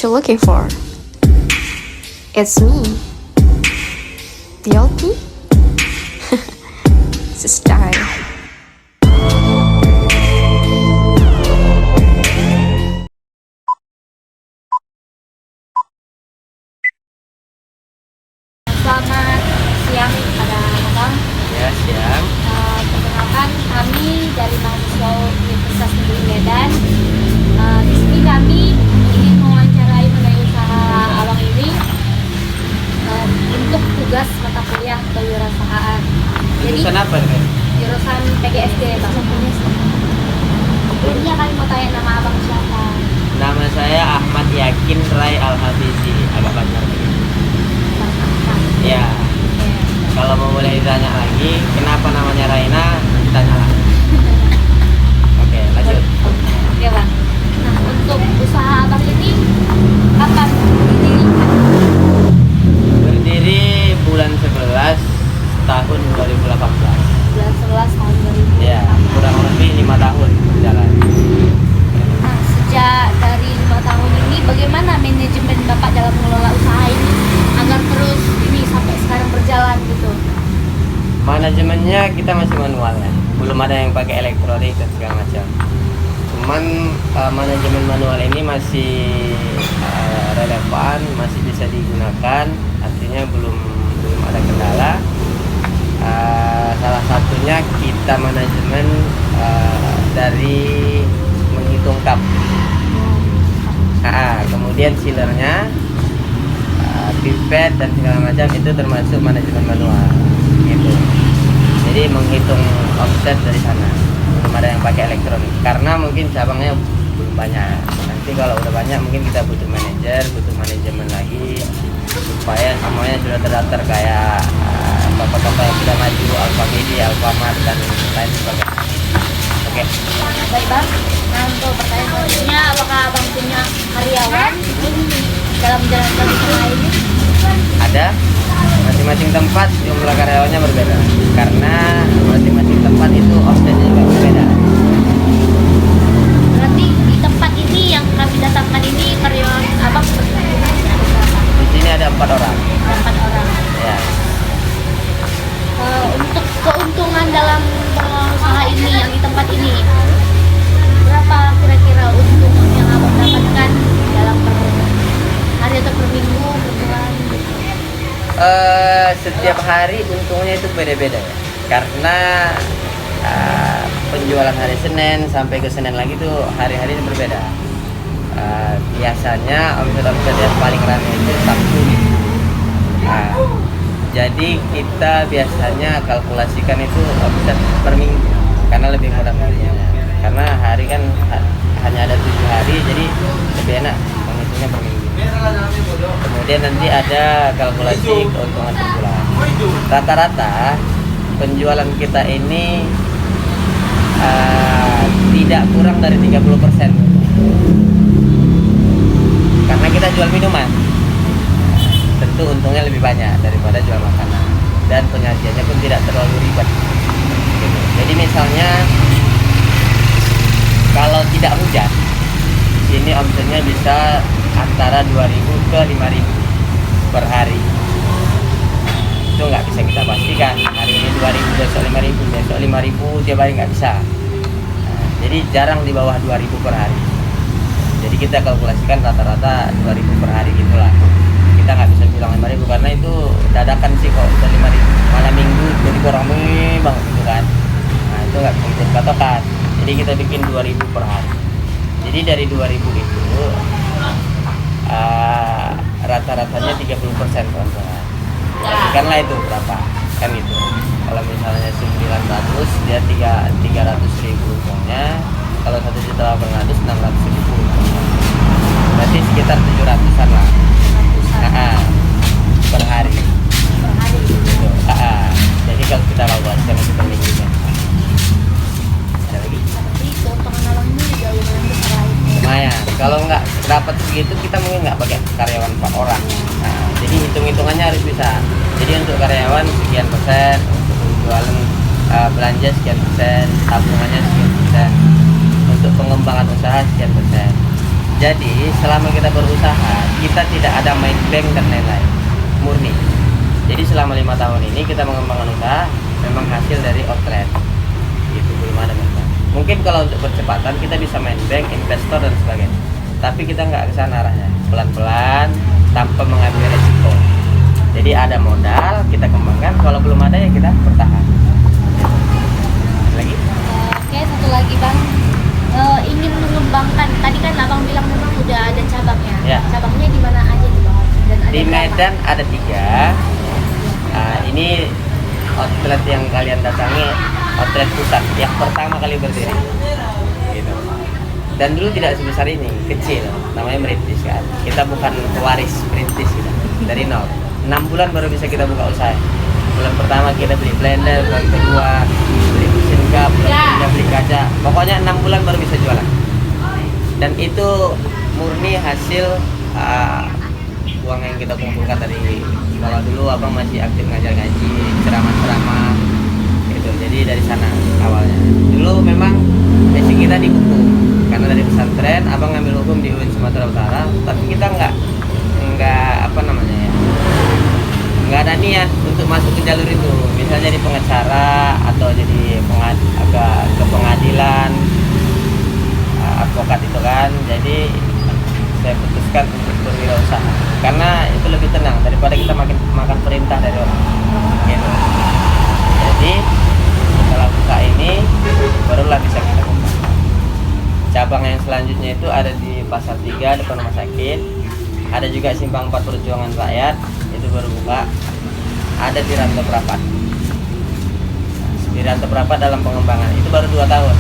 you looking for? It's me. The old me? It's a style. Selamat siang pada Abang. Ya, siang. Perkenalkan kami dari mahasiswa Universitas Negeri Medan. Di sini kami ingin mewawancarai mengenai usaha Abang ini untuk tugas mata kuliah kewirausahaan. Jadi Jurusan apa nih? jurusan PGSD Bang. Sebelumnya kami mau tanya nama Abang siapa? Nama saya Ahmad Yakin Rai Al-Hafizi, agak banyak. Bang Ahmad. Ya, Oke. kalau mau boleh ditanya lagi, kenapa namanya Raina? Ditanya lagi. Oke, lanjut. Oke Bang. Nah, untuk usaha Abang ini kapan didirikan? Berdiri bulan 11 tahun 2018. Bulan 11 tahun 2018. Ya, kurang lebih 5 tahun berjalan. Nah, sejak dari 5 tahun ini, bagaimana manajemen Bapak dalam mengelola usaha ini agar terus ini sampai sekarang berjalan gitu? Manajemennya kita masih manual ya, belum ada yang pakai elektronik dan segala macam. Cuman manajemen manual ini masih relevan, masih bisa digunakan, artinya belum ada kendala. Salah satunya kita manajemen dari menghitung cup. Kemudian sealernya, pipet dan segala macam itu termasuk manajemen manual gitu. Jadi menghitung offset dari sana, belum ada yang pakai elektronik karena mungkin cabangnya belum banyak. Nanti kalau udah banyak mungkin kita butuh manajer, butuh manajemen lagi supaya semuanya sudah terdaftar kayak toko-toko yang sudah maju, Alfamidi, Alfamart dan lain sebagainya. Oke. Baik Bang, nah untuk pertanyaan selanjutnya, apakah Abang punya karyawan dalam menjalankan usaha ini? Ada masing-masing tempat jumlah karyawannya berbeda karena masing-masing tempat itu offsetnya juga berbeda. Berarti di tempat ini yang kami datangkan ini karyawan Abang berapa? Di sini ada 4 orang. 4 orang. Ya. Untuk keuntungan dalam mengelola usaha ini yang di tempat ini, berapa kira-kira untung yang Abang dapatkan dalam per hari atau per minggu, per bulan gitu? Setiap hari untungnya itu beda-beda ya. Karena penjualan hari Senin sampai ke Senin lagi tuh hari-hari berbeda. Biasanya omset-omset yang paling ramai itu Sabtu. Jadi kita biasanya kalkulasikan itu omset per minggu karena lebih mudah menghitungnya. Karena hari kan hanya ada 7 hari, jadi lebih enak menghitungnya per minggu. Kemudian nanti ada kalkulasi keuntungan per bulan. Rata-rata penjualan kita ini tidak kurang dari 30%. Karena kita jual minuman, tentu untungnya lebih banyak daripada jual makanan, dan penyajiannya pun tidak terlalu ribet gitu. Jadi misalnya kalau tidak hujan, sini omsetnya bisa antara 2.000 ke 5.000 per hari. Itu nggak bisa kita pastikan hari ini 2.000, besok 5.000, besok 5.000, tiap hari nggak bisa. Jadi jarang di bawah 2.000 per hari. Jadi kita kalkulasikan rata-rata 2.000 per hari gitulah. Kita nggak bisa bilang 5.000 karena itu dadakan sih kok, bisa 5.000 malam minggu jadi kurang banget gitu kan. Nah itu nggak bisa kita patokan. Jadi kita bikin 2.000 per hari. Jadi dari 2.000 itu rata-ratanya 30% keuntungan. Pastikanlah itu berapa kan itu. Kalau misalnya 900 dia 300.000 untungnya. Kalau 1.800.000 600.000 untungnya. Berarti sekitar 700-an lah. Per hari. Per hari gitu. Jadi kalau kita kalkulasikan itu per minggunya. Ada lagi? Berarti keuntungan Abang ini juga lumayan besar lah itu. Lumayan. Kalau nggak dapat segitu kita mungkin nggak pakai karyawan 4 orang. Nah, jadi hitung-hitungannya harus bisa. Jadi untuk karyawan sekian persen, untuk penjualan belanja sekian persen, tabungannya sekian persen, untuk pengembangan usaha sekian persen. Jadi selama kita berusaha, kita tidak ada main bank dan lain-lain, murni. Jadi selama 5 tahun ini kita mengembangkan usaha memang hasil dari outlet. Itu belum ada main bank. Mungkin kalau untuk percepatan kita bisa main bank, investor dan sebagainya. Tapi kita nggak ke sana arahnya. Pelan-pelan tanpa mengambil resiko. Jadi ada modal kita kembangkan. Kalau belum ada ya kita bertahan. Lagi? Oke, satu lagi Bang. Ingin mengembangkan. Tadi kan Abang bilang memang udah ada cabangnya. Ya. Cabangnya di mana aja tuh Bang? Dan ada Di berapa? Medan ada 3. Ini outlet yang kalian datangi, outlet pusat yang pertama kali berdiri. Gitu. Dan dulu tidak sebesar ini, kecil. Namanya merintis kan. Kita bukan pewaris merintis kita. Dari nol. 6 bulan baru bisa kita buka usaha. Bulan pertama kita beli blender, bulan kedua beli mesin cup, bulan ketiga beli kaca. Pokoknya 6 bulan baru bisa jualan. Dan itu murni hasil uang yang kita kumpulkan dari, kalau dulu abang masih aktif ngajar ngaji, ceramah-ceramah gitu. Jadi dari sana awalnya. Dulu memang basic kita di hukum, karena dari pesantren abang ngambil hukum di UIN Sumatera Utara, tapi kita nggak apa namanya ya, nggak ada niat untuk masuk ke jalur itu, misalnya jadi pengacara atau jadi agak ke pengadilan, advokat itu kan. Jadi saya putuskan untuk berwirausaha karena itu lebih tenang daripada kita makan perintah dari orang gitu. Jadi setelah buka ini barulah bisa kita buka cabang yang selanjutnya. Itu ada di Pasar 3 depan rumah sakit, ada juga Simpang 4 Perjuangan Rakyat, itu baru buka. Ada di Rantau Perapat, di Rantau Perapat dalam pengembangan, itu baru 2 tahun.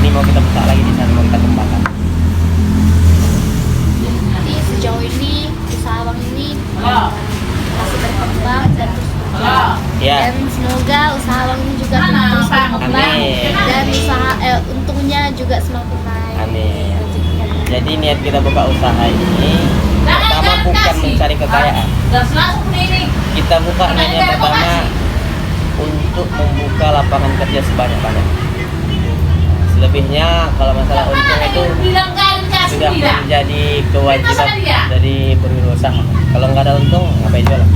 Ini mau kita buka lagi di sana, mau kita kembangkan. Jadi sejauh ini usaha Abang ini masih berkembang dan terus berjalan. Ya. Dan semoga usaha Abang ini juga terus berkembang. Amin. Dan usaha untungnya juga semakin naik. Amin. Jadi niat kita buka usaha ini pertama bukan mencari kekayaan. Kita buka niatnya pertama untuk membuka lapangan kerja sebanyak-banyak. Selebihnya kalau masalah untung itu sudah menjadi kewajiban dari berwirausaha. Kalau nggak ada untung ngapain jualan?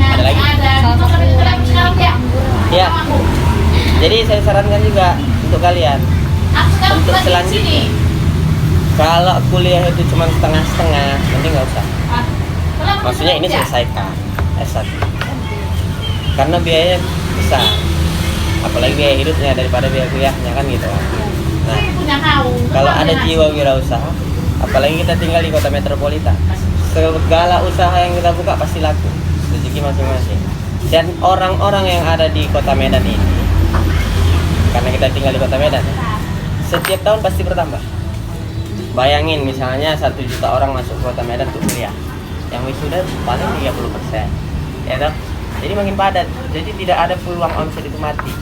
Ada lagi? Ya. Jadi saya sarankan juga untuk kalian untuk selanjutnya, kalau kuliah itu cuma setengah-setengah, mending nggak usah. Maksudnya ini selesaikan S1 karena biayanya besar, apalagi biaya hidupnya daripada biaya kuliahnya kan gitu. Nah, kalau ada jiwa wirausaha, apalagi kita tinggal di kota metropolitan, segala usaha yang kita buka pasti laku, rezeki masing-masing. Dan orang-orang yang ada di kota Medan ini, karena kita tinggal di kota Medan, setiap tahun pasti bertambah. Bayangin misalnya 1 juta orang masuk ke kota Medan untuk kuliah, yang wisuda paling 30%, ya toh? Jadi makin padat, jadi tidak ada peluang omset itu mati.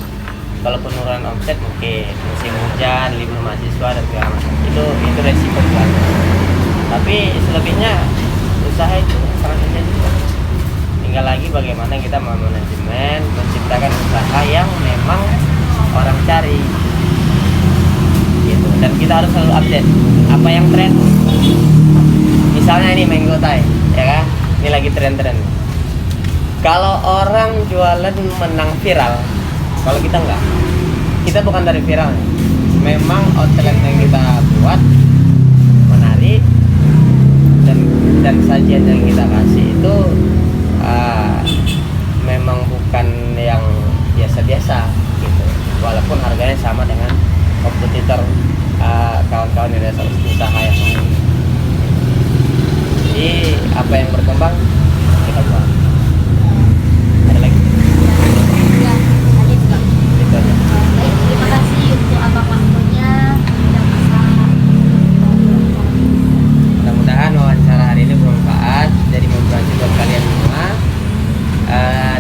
Kalau penurunan omset mungkin musim hujan, libur mahasiswa dan segala macam, itu resiko besar. Tapi selebihnya usaha itu sangat menjanjikan. Tinggal lagi bagaimana kita memanajemen, menciptakan usaha yang memang orang cari. Gitu. Dan kita harus selalu update apa yang tren. Misalnya ini mango Thai, ya kan? Ini lagi tren-tren. Kalau orang jualan menang viral, kalau kita enggak. Kita bukan dari viral. Memang outlet yang kita buat menarik, dan sajian yang kita kasih itu memang bukan yang biasa-biasa gitu. Walaupun harganya sama dengan kompetitor kawan-kawan yang ada usaha yang lain. Jadi apa yang berkembang kita buat. Ada lagi? Ya, ada juga. Itu aja. Baik, terima kasih untuk Abang waktunya dan Mudah-mudahan wawancara hari ini bermanfaat, jadi motivasi buat kalian semua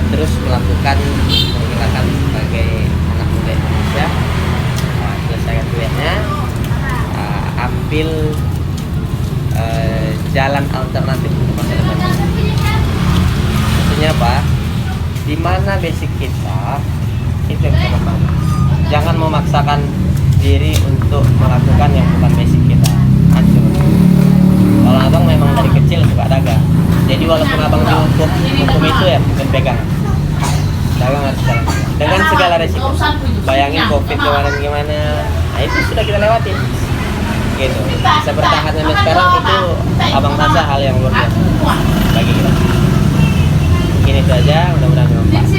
terus melakukan pergerakan sebagai anak muda Indonesia. Selesaikan kuliahnya, ambil jalan alternatif untuk masa depan. Maksudnya apa? Di mana basic kita itu yang kita kembangkan. Jangan memaksakan diri untuk melakukan yang bukan basic kita, hancur. Kalau abang memang dari kecil suka dagang, jadi walaupun abang tahu hukum itu ya bukan pegang, dagang harus jalan dengan segala resiko. Bayangin covid kemarin gimana, nah itu sudah kita lewatin gitu, bisa bertahan sampai sekarang, itu abang rasa hal yang luar biasa bagi kita. Mungkin itu aja, mudah-mudahan bermanfaat.